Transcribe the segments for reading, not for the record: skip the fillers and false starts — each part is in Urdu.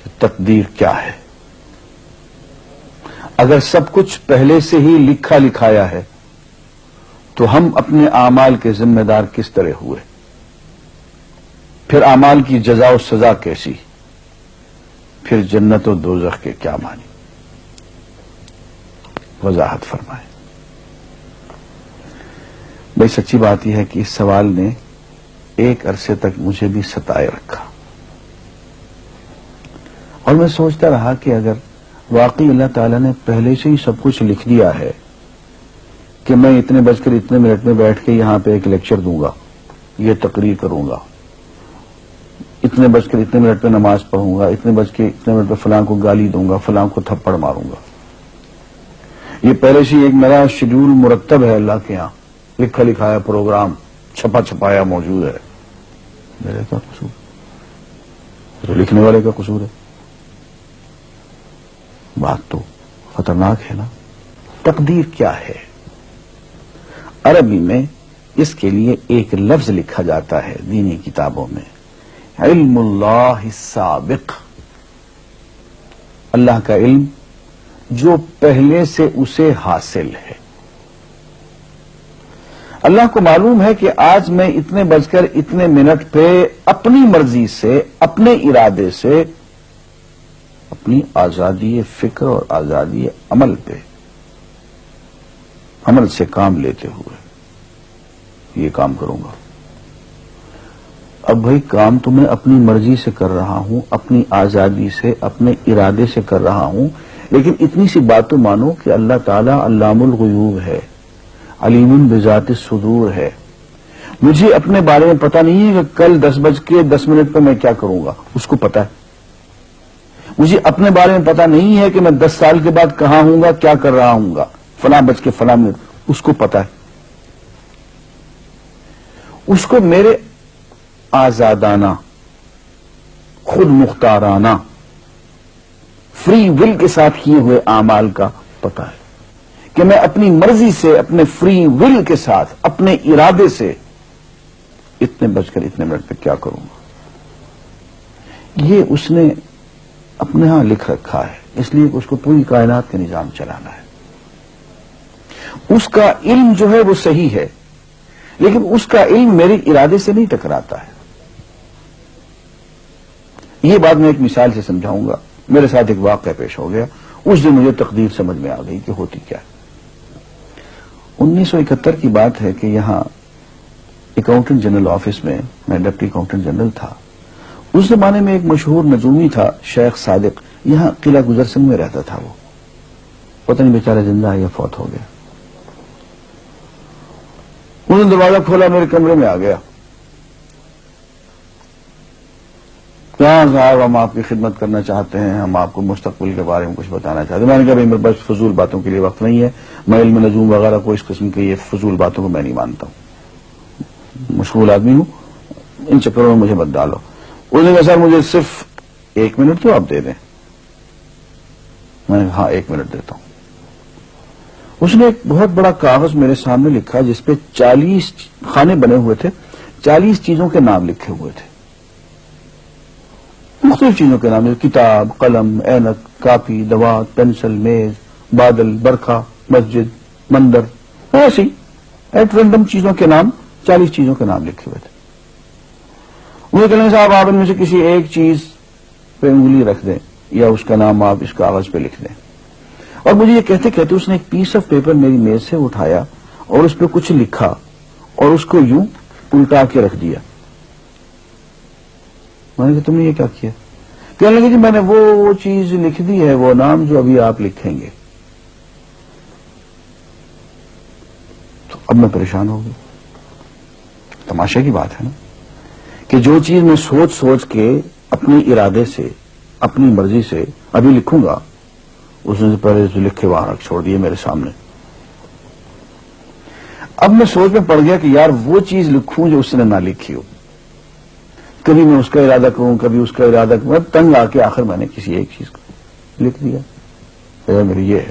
کہ تقدیر کیا ہے. اگر سب کچھ پہلے سے ہی لکھا لکھایا ہے تو ہم اپنے اعمال کے ذمہ دار کس طرح ہوئے؟ پھر اعمال کی جزا و سزا کیسی؟ پھر جنت و دوزخ کے کیا معنی؟ وضاحت فرمائیں. بھائی سچی بات یہ ہے کہ اس سوال نے ایک عرصے تک مجھے بھی ستائے رکھا، اور میں سوچتا رہا کہ اگر واقعی اللہ تعالیٰ نے پہلے سے ہی سب کچھ لکھ دیا ہے کہ میں اتنے بج کر اتنے منٹ میں بیٹھ کے یہاں پہ ایک لیکچر دوں گا، یہ تقریر کروں گا، اتنے بج کر اتنے منٹ پہ نماز پڑھوں گا، اتنے بج کے اتنے منٹ پہ فلاں کو گالی دوں گا، فلاں کو تھپڑ ماروں گا، یہ پہلے سے ایک میرا شیڈول مرتب ہے اللہ کے ہاں، لکھا لکھایا پروگرام چھپا چھپایا موجود ہے. میرے کیا قصور؟ تو لکھنے والے کا قصور ہے. بات تو خطرناک ہے نا. تقدیر کیا ہے؟ عربی میں اس کے لیے ایک لفظ لکھا جاتا ہے دینی کتابوں میں، علم اللہ السابق، اللہ کا علم جو پہلے سے اسے حاصل ہے. اللہ کو معلوم ہے کہ آج میں اتنے بج کر اتنے منٹ پہ اپنی مرضی سے، اپنے ارادے سے، اپنی آزادی فکر اور آزادی عمل پہ، عمل سے کام لیتے ہوئے یہ کام کروں گا. اب بھائی کام تو میں اپنی مرضی سے کر رہا ہوں، اپنی آزادی سے، اپنے ارادے سے کر رہا ہوں، لیکن اتنی سی بات تو مانو کہ اللہ تعالیٰ علام الغیوب ہے، علیم بذات الصدور ہے. مجھے اپنے بارے میں پتہ نہیں ہے کہ کل 10:10 پہ میں کیا کروں گا، اس کو پتا ہے. مجھے اپنے بارے میں پتہ نہیں ہے کہ میں 10 سال کے بعد کہاں ہوں گا، کیا کر رہا ہوں گا، فلاں بج کے فلاں منٹ، اس کو پتا ہے. اس کو میرے آزادانہ، خود مختارانہ، فری ول کے ساتھ کیے ہوئے اعمال کا پتہ ہے کہ میں اپنی مرضی سے، اپنے فری ول کے ساتھ، اپنے ارادے سے اتنے بج کر اتنے منٹ پہ کیا کروں گا. یہ اس نے اپنے ہاں لکھ رکھا ہے، اس لیے کہ اس کو پوری کائنات کا نظام چلانا ہے. اس کا علم جو ہے وہ صحیح ہے، لیکن اس کا علم میرے ارادے سے نہیں ٹکراتا ہے. یہ بات میں ایک مثال سے سمجھاؤں گا. میرے ساتھ ایک واقعہ پیش ہو گیا، اس دن مجھے تقدیر سمجھ میں آ گئی کہ ہوتی کیا ہے. 1971 کی بات ہے کہ یہاں اکاؤنٹنٹ جنرل آفس میں میں ڈپٹی اکاؤنٹنٹ جنرل تھا. اس زمانے میں ایک مشہور نجومی تھا شیخ صادق، یہاں قلعہ گزر سنگھ میں رہتا تھا. وہ پتہ نہیں بیچارہ زندہ ہے یا فوت ہو گیا. انہوں نے دروازہ کھولا، میرے کمرے میں آ گیا. کہاں صاحب ہم آپ کی خدمت کرنا چاہتے ہیں، ہم آپ کو مستقبل کے بارے میں کچھ بتانا چاہتے ہیں. میں نے کہا بھائی میرے پاس فضول باتوں کے لیے وقت نہیں ہے، میں علم نجوم وغیرہ کو اس قسم کی یہ فضول باتوں کو میں نہیں مانتا ہوں، مشغول آدمی ہوں، ان چکروں میں مجھے مت ڈالو. اس نے کہا سر مجھے صرف 1 منٹ تو آپ دے دیں. میں نے کہا ہاں 1 منٹ دیتا ہوں. اس نے ایک بہت بڑا کاغذ میرے سامنے لکھا جس پہ 40 خانے بنے ہوئے تھے، 40 چیزوں کے نام لکھے ہوئے تھے، مختلف چیزوں کے نام، کتاب، قلم، اینک، کاپی، دوات، پینسل، میز، بادل، برکھا، مسجد، مندر، ایسے ہی ایٹ رینڈم چیزوں کے نام، 40 چیزوں کے نام لکھے ہوئے تھے. مجھے کہنے صاحب آپ ان میں سے کسی ایک چیز پہ انگلی رکھ دیں یا اس کا نام آپ اس کاغذ پہ لکھ دیں. اور مجھے یہ کہتے کہتے اس نے ایک پیس آف پیپر میری میز سے اٹھایا اور اس پہ کچھ لکھا اور اس کو یوں الٹا کے رکھ دیا. میں نے کہا تم نے یہ کیا کیا؟ کہنے لگے جی میں نے وہ چیز لکھ دی ہے، وہ نام جو ابھی آپ لکھیں گے. تو اب میں پریشان ہو گیا. تماشے کی بات ہے نا کہ جو چیز میں سوچ سوچ کے اپنے ارادے سے، اپنی مرضی سے ابھی لکھوں گا، اس نے پہلے سے لکھے وہاں رکھ چھوڑ دیے میرے سامنے. اب میں سوچ میں پڑ گیا کہ یار وہ چیز لکھوں جو اس نے نہ لکھی ہو. کبھی میں اس کا ارادہ کروں، کبھی اس کا ارادہ کروں، تنگ آ کے آخر میں نے کسی ایک چیز کو لکھ دیا. میری یہ ہے.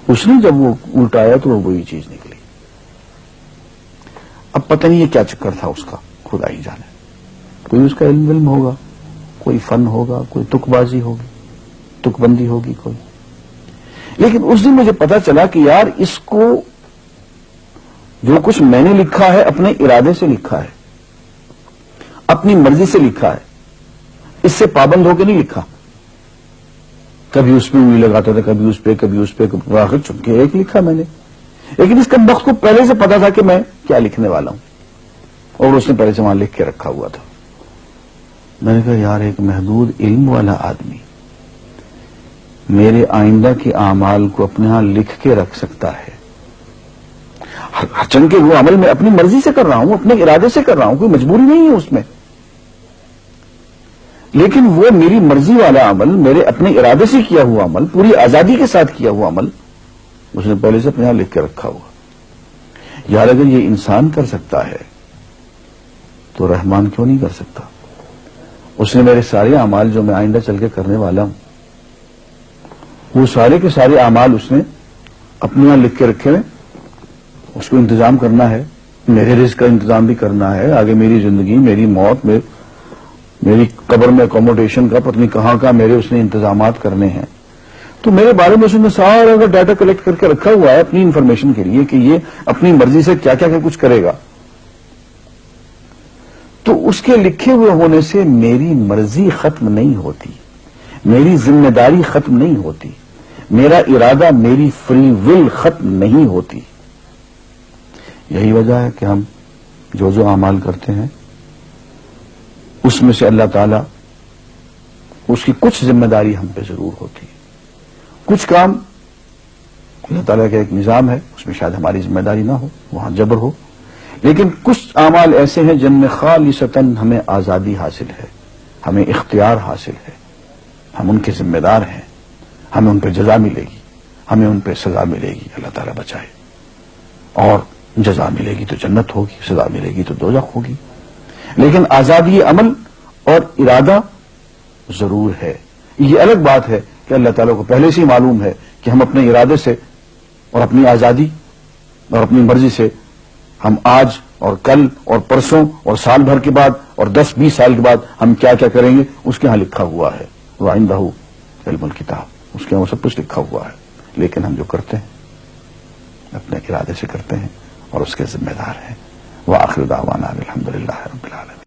اس نے جب وہ الٹایا تو وہ وہی چیز نکلی. اب پتہ نہیں یہ کیا چکر تھا اس کا، خدا ہی جانے. کوئی اس کا علم ہوگا، کوئی فن ہوگا, کوئی تک بازی ہوگی, تک بندی ہوگی کوئی. لیکن اس دن مجھے پتا چلا کہ یار اس کو جو کچھ میں نے لکھا ہے اپنے ارادے سے لکھا ہے, اپنی مرضی سے لکھا ہے, اس سے پابند ہو کے نہیں لکھا. کبھی اس میں انگلی لگاتا تھا, کبھی اس پہ, آخر چن کے ایک لکھا میں نے. لیکن اس کمبخت کو پہلے سے پتا تھا کہ میں کیا لکھنے والا ہوں, اور اس نے پہلے سے وہاں لکھ کے رکھا ہوا تھا. میں نے کہا یار ایک محدود علم والا آدمی میرے آئندہ کے اعمال کو اپنے ہاں لکھ کے رکھ سکتا ہے. چن کے وہ عمل میں اپنی مرضی سے کر رہا ہوں, اپنے ارادے سے کر رہا ہوں, کوئی مجبوری نہیں ہے اس میں, لیکن وہ میری مرضی والا عمل, میرے اپنے ارادے سے کیا ہوا عمل, پوری آزادی کے ساتھ کیا ہوا عمل, اس نے پہلے سے اپنے یہاں لکھ کے رکھا ہوا. یار اگر یہ انسان کر سکتا ہے تو رحمان کیوں نہیں کر سکتا؟ اس نے میرے سارے اعمال جو میں آئندہ چل کے کرنے والا ہوں, وہ سارے کے سارے اعمال اس نے اپنے یہاں لکھ کے رکھے ہیں. اس کو انتظام کرنا ہے, میرے رزق کا انتظام بھی کرنا ہے, آگے میری زندگی, میری موت, میری قبر میں اکوموڈیشن کا پتہ نہیں کہاں کا میرے اس نے انتظامات کرنے ہیں. تو میرے بارے میں اس نے سارا کا ڈیٹا کلیکٹ کر کے رکھا ہوا ہے اپنی انفارمیشن کے لیے کہ یہ اپنی مرضی سے کیا کیا کچھ کرے گا. تو اس کے لکھے ہوئے ہونے سے میری مرضی ختم نہیں ہوتی, میری ذمہ داری ختم نہیں ہوتی, میرا ارادہ, میری فری ول ختم نہیں ہوتی. یہی وجہ ہے کہ ہم جو اعمال کرتے ہیں اس میں سے اللہ تعالیٰ اس کی کچھ ذمہ داری ہم پہ ضرور ہوتی ہے. کچھ کام اللہ تعالیٰ کا ایک نظام ہے, اس میں شاید ہماری ذمہ داری نہ ہو, وہاں جبر ہو. لیکن کچھ اعمال ایسے ہیں جن میں خالصتاً ہمیں آزادی حاصل ہے, ہمیں اختیار حاصل ہے, ہم ان کے ذمہ دار ہیں, ہمیں ان پہ جزا ملے گی, ہمیں ان پہ سزا ملے گی, اللہ تعالیٰ بچائے. اور جزا ملے گی تو جنت ہوگی, سزا ملے گی تو دوزخ ہوگی. لیکن آزادی عمل اور ارادہ ضرور ہے. یہ الگ بات ہے کہ اللہ تعالیٰ کو پہلے سے ہی معلوم ہے کہ ہم اپنے ارادے سے اور اپنی آزادی اور اپنی مرضی سے ہم آج اور کل اور پرسوں اور سال بھر کے بعد اور 10-20 سال کے بعد ہم کیا کیا کریں گے اس کے ہاں لکھا ہوا ہے. وَعِندَهُ عِلْمُ الْكِتَابِ, اس کے ہاں وہ سب کچھ لکھا ہوا ہے. لیکن ہم جو کرتے ہیں اپنے ارادے سے کرتے ہیں اور اس کے ذمہ دار ہیں. وآخر دعوانا الحمدللہ رب العالمین.